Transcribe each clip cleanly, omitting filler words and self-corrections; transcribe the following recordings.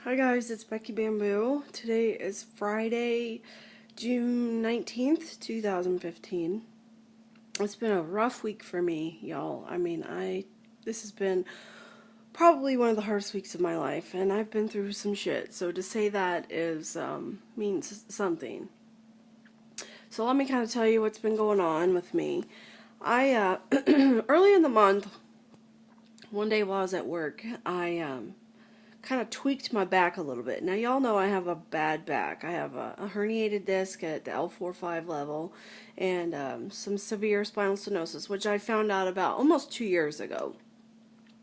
Hi guys, it's Becky Bamboo. Today is Friday, June 19th, 2015. It's been a rough week for me, y'all. This has been probably one of the hardest weeks of my life, and I've been through some shit. So to say that means something. So let me kind of tell you what's been going on with me. Early in the month, one day while I was at work, I kind of tweaked my back a little bit. Now, y'all know I have a bad back. I have a herniated disc at the L4-5 level and some severe spinal stenosis, which I found out about almost 2 years ago.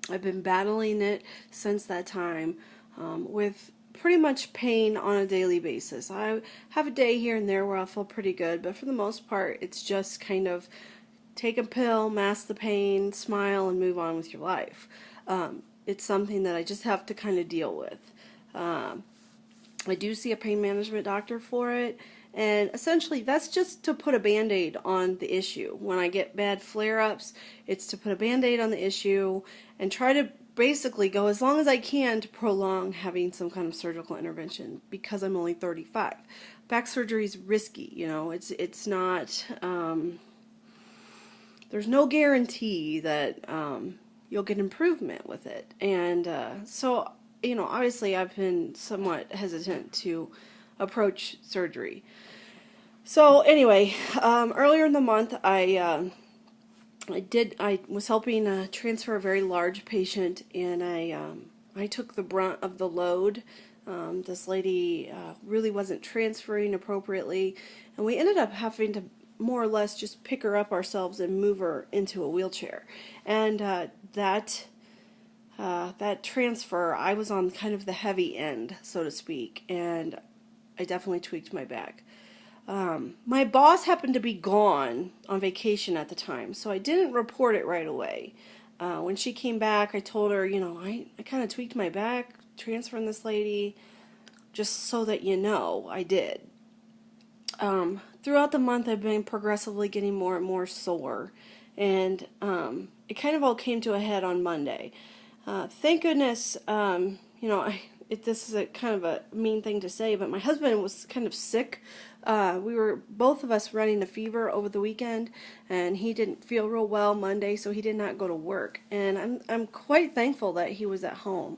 I've been battling it since that time with pretty much pain on a daily basis. I have a day here and there where I feel pretty good, but for the most part, it's just kind of take a pill, mask the pain, smile, and move on with your life. It's something that I just have to kind of deal with. I do see a pain management doctor for it, and essentially that's just to put a band-aid on the issue. When I get bad flare-ups, it's to put a band-aid on the issue and try to basically go as long as I can to prolong having some kind of surgical intervention because I'm only 35. Back surgery is risky, it's not, there's no guarantee that you'll get improvement with it. And obviously I've been somewhat hesitant to approach surgery. So anyway, earlier in the month, I was helping transfer a very large patient, and I took the brunt of the load. This lady really wasn't transferring appropriately, and we ended up having to more or less just pick her up ourselves and move her into a wheelchair. And that transfer, I was on kind of the heavy end, so to speak, and I definitely tweaked my back. My boss happened to be gone on vacation at the time, so I didn't report it right away. When she came back, I told her, I kind of tweaked my back, transferring this lady, just so that I did. Throughout the month, I've been progressively getting more and more sore, and it kind of all came to a head on Monday. Thank goodness, this is a kind of a mean thing to say, but my husband was kind of sick. We were both of us running a fever over the weekend, and he didn't feel real well Monday, so he did not go to work. And I'm quite thankful that he was at home.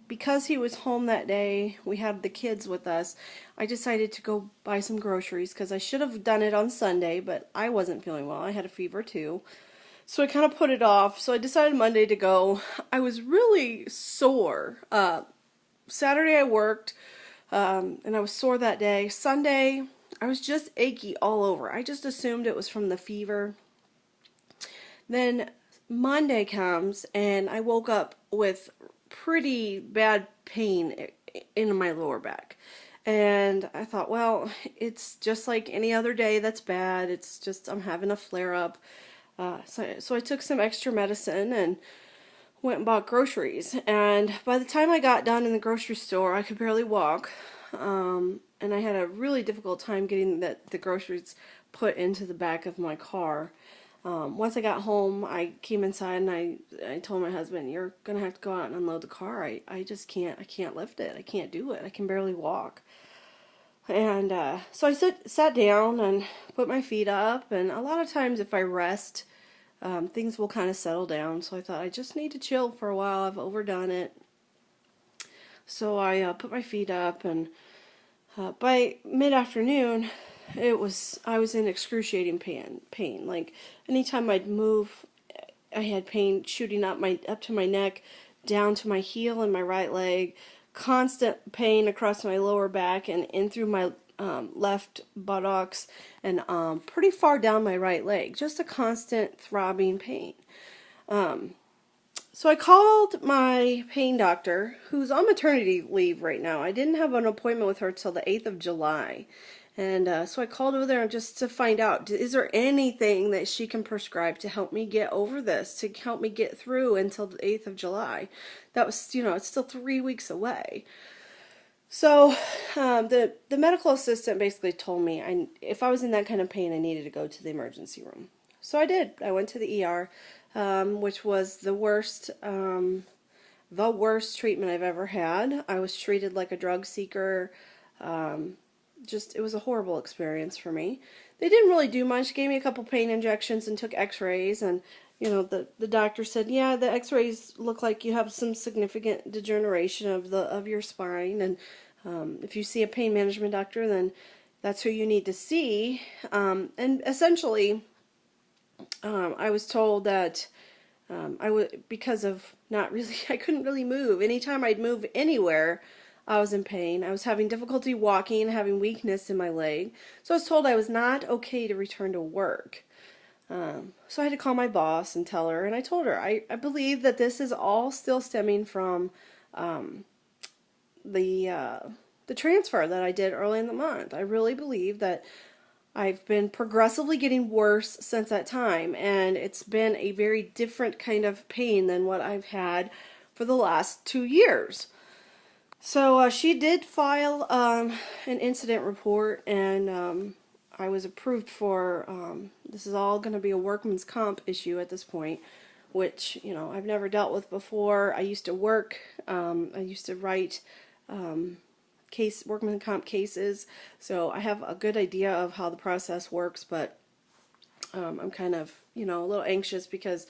Because he was home that day, we had the kids with us. I decided to go buy some groceries because I should have done it on Sunday, but I wasn't feeling well. I had a fever too. So I kind of put it off. So I decided Monday to go. I was really sore. Saturday I worked, and I was sore that day. Sunday, I was just achy all over. I just assumed it was from the fever. Then Monday comes, and I woke up with pretty bad pain in my lower back. And I thought, well, it's just like any other day that's bad. It's just I'm having a flare-up. So I took some extra medicine and went and bought groceries. And by the time I got done in the grocery store, I could barely walk. And I had a really difficult time getting the groceries put into the back of my car. Once I got home, I came inside and I told my husband, "You're gonna have to go out and unload the car. I just can't. I can't lift it. I can't do it. I can barely walk." And so I sat down and put my feet up. And a lot of times, if I rest, things will kind of settle down. So I thought I just need to chill for a while. I've overdone it. So I put my feet up, and by mid-afternoon, I was in excruciating pain. Like anytime I'd move, I had pain shooting up to my neck, down to my heel and my right leg, constant pain across my lower back and in through my left buttocks, and pretty far down my right leg. Just a constant throbbing pain. So I called my pain doctor, who's on maternity leave right now. I didn't have an appointment with her till the 8th of July. And so I called over there just to find out, is there anything that she can prescribe to help me get over this, to help me get through until the 8th of July? That was, it's still 3 weeks away. So the medical assistant basically told me if I was in that kind of pain, I needed to go to the emergency room. So I did. I went to the ER, which was the worst the worst treatment I've ever had. I was treated like a drug seeker. It was a horrible experience for me. They didn't really do much. Gave me a couple pain injections and took x-rays, and the doctor said, yeah, the x-rays look like you have some significant degeneration of your spine, and if you see a pain management doctor, then that's who you need to see. And essentially, I was told that I would, because of not really, I couldn't really move. Anytime I'd move anywhere, I was in pain. I was having difficulty walking, having weakness in my leg. So I was told I was not okay to return to work. So I had to call my boss and tell her, and I told her, I believe that this is all still stemming from the transfer that I did early in the month. I really believe that I've been progressively getting worse since that time, and it's been a very different kind of pain than what I've had for the last 2 years. So she did file an incident report, and I was approved for, this is all going to be a workman's comp issue at this point, which, I've never dealt with before. I used to work, I used to write workman's comp cases, so I have a good idea of how the process works, but I'm kind of, a little anxious because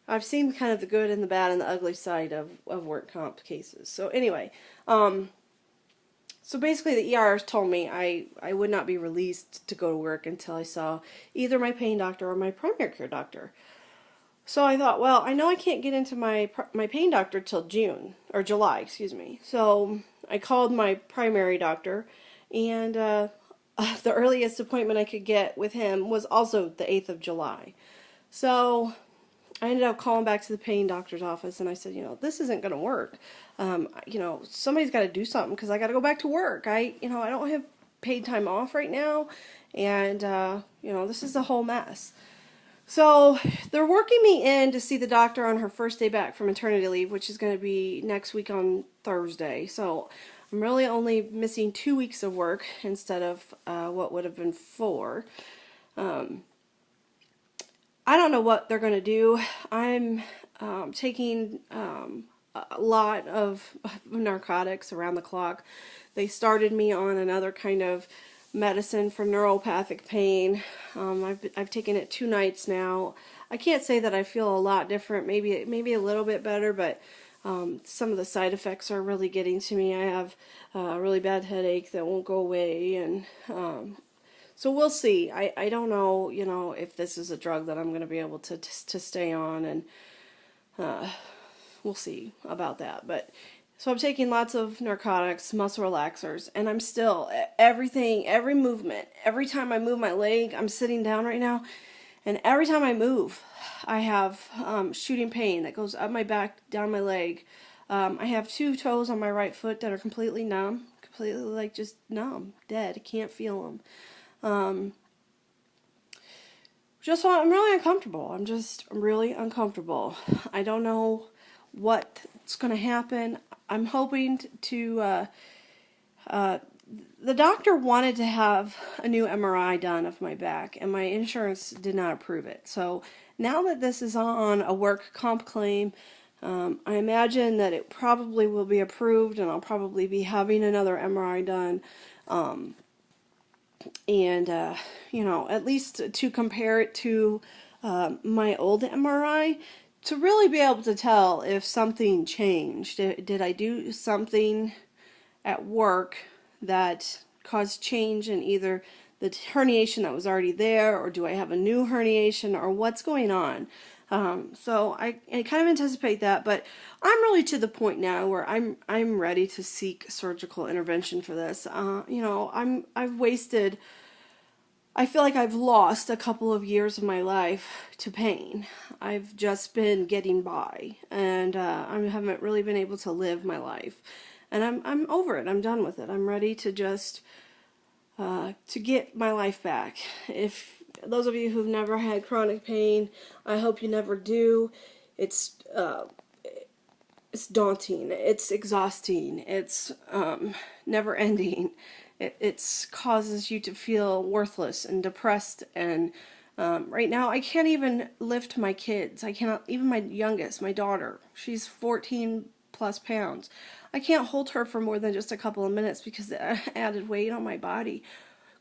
I've seen kind of the good and the bad and the ugly side of work comp cases. So anyway, so basically the ER told me I would not be released to go to work until I saw either my pain doctor or my primary care doctor. So I thought, well, I know I can't get into my pain doctor till June, or July, excuse me. So I called my primary doctor, and the earliest appointment I could get with him was also the 8th of July. So I ended up calling back to the pain doctor's office, and I said, this isn't going to work. Somebody's got to do something because I got to go back to work. I don't have paid time off right now, and, this is a whole mess. So they're working me in to see the doctor on her first day back from maternity leave, which is going to be next week on Thursday. So I'm really only missing 2 weeks of work instead of what would have been 4. I don't know what they're going to do. I'm taking a lot of narcotics around the clock. They started me on another kind of medicine for neuropathic pain. I've taken it 2 nights now. I can't say that I feel a lot different. Maybe a little bit better, but some of the side effects are really getting to me. I have a really bad headache that won't go away, and so we'll see. I don't know, if this is a drug that I'm going to be able to stay on, and we'll see about that. But so I'm taking lots of narcotics, muscle relaxers, and I'm still, every movement, every time I move my leg, I'm sitting down right now, and every time I move, I have shooting pain that goes up my back, down my leg. I have 2 toes on my right foot that are completely numb, completely just numb, dead. I can't feel them. I'm really uncomfortable. I'm really uncomfortable. I don't know what's going to happen. I'm hoping to, the doctor wanted to have a new MRI done of my back, and my insurance did not approve it. So now that this is on a work comp claim, I imagine that it probably will be approved, and I'll probably be having another MRI done. At least to compare it to my old MRI, to really be able to tell if something changed. Did I do something at work that caused change in either the herniation that was already there, or do I have a new herniation, or what's going on? So I kind of anticipate that, but I'm really to the point now where I'm ready to seek surgical intervention for this. I feel like I've lost a couple of years of my life to pain. I've just been getting by, and I haven't really been able to live my life. And I'm over it. I'm done with it. I'm ready to just to get my life back. If those of you who've never had chronic pain, I hope you never do. It's daunting. It's exhausting. It's never ending. It causes you to feel worthless and depressed, and right now I can't even lift my kids. I cannot, even my youngest, my daughter, she's 14 plus pounds. I can't hold her for more than just a couple of minutes because the added weight on my body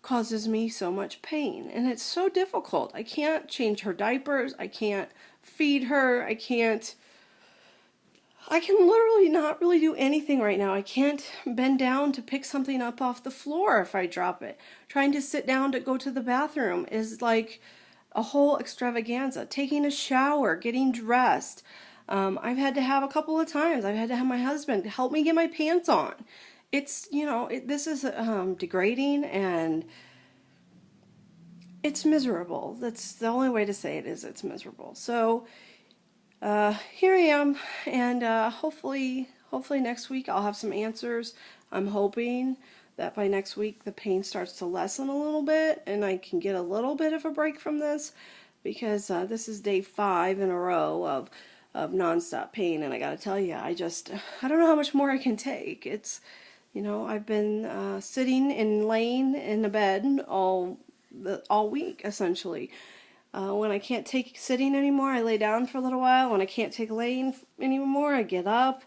causes me so much pain. And it's so difficult. I can't change her diapers. I can't feed her. I can literally not really do anything right now. I can't bend down to pick something up off the floor if I drop it. Trying to sit down to go to the bathroom is like a whole extravaganza. Taking a shower, getting dressed. I've had to have a couple of times. I've had to have my husband help me get my pants on. It's, this is degrading, and it's miserable. That's the only way to say it, is it's miserable. So here I am, and hopefully next week I'll have some answers. I'm hoping that by next week the pain starts to lessen a little bit and I can get a little bit of a break from this, because this is day 5 in a row of nonstop pain, and I gotta tell you, I don't know how much more I can take. It's, I've been sitting and laying in the bed all week essentially. When I can't take sitting anymore, I lay down for a little while. When I can't take laying anymore, I get up.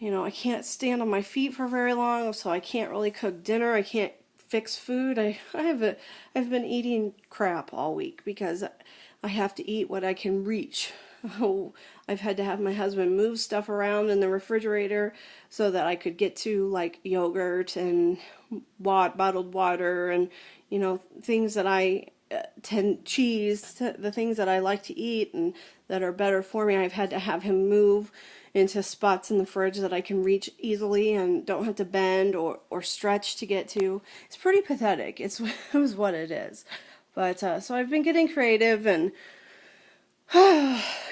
I can't stand on my feet for very long, so I can't really cook dinner. I can't fix food. I've been eating crap all week because I have to eat what I can reach. Oh, I've had to have my husband move stuff around in the refrigerator so that I could get to like yogurt and bottled water and things that I cheese, the things that I like to eat and that are better for me. I've had to have him move into spots in the fridge that I can reach easily and don't have to bend or stretch to get to. It's pretty pathetic. It was what it is. But so I've been getting creative, and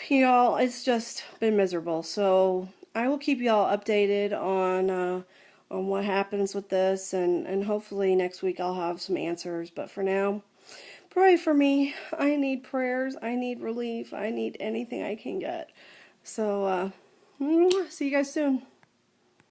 y'all, it's just been miserable. So I will keep y'all updated on what happens with this, and hopefully next week I'll have some answers. But for now, pray for me. I need prayers. I need relief. I need anything I can get. So see you guys soon.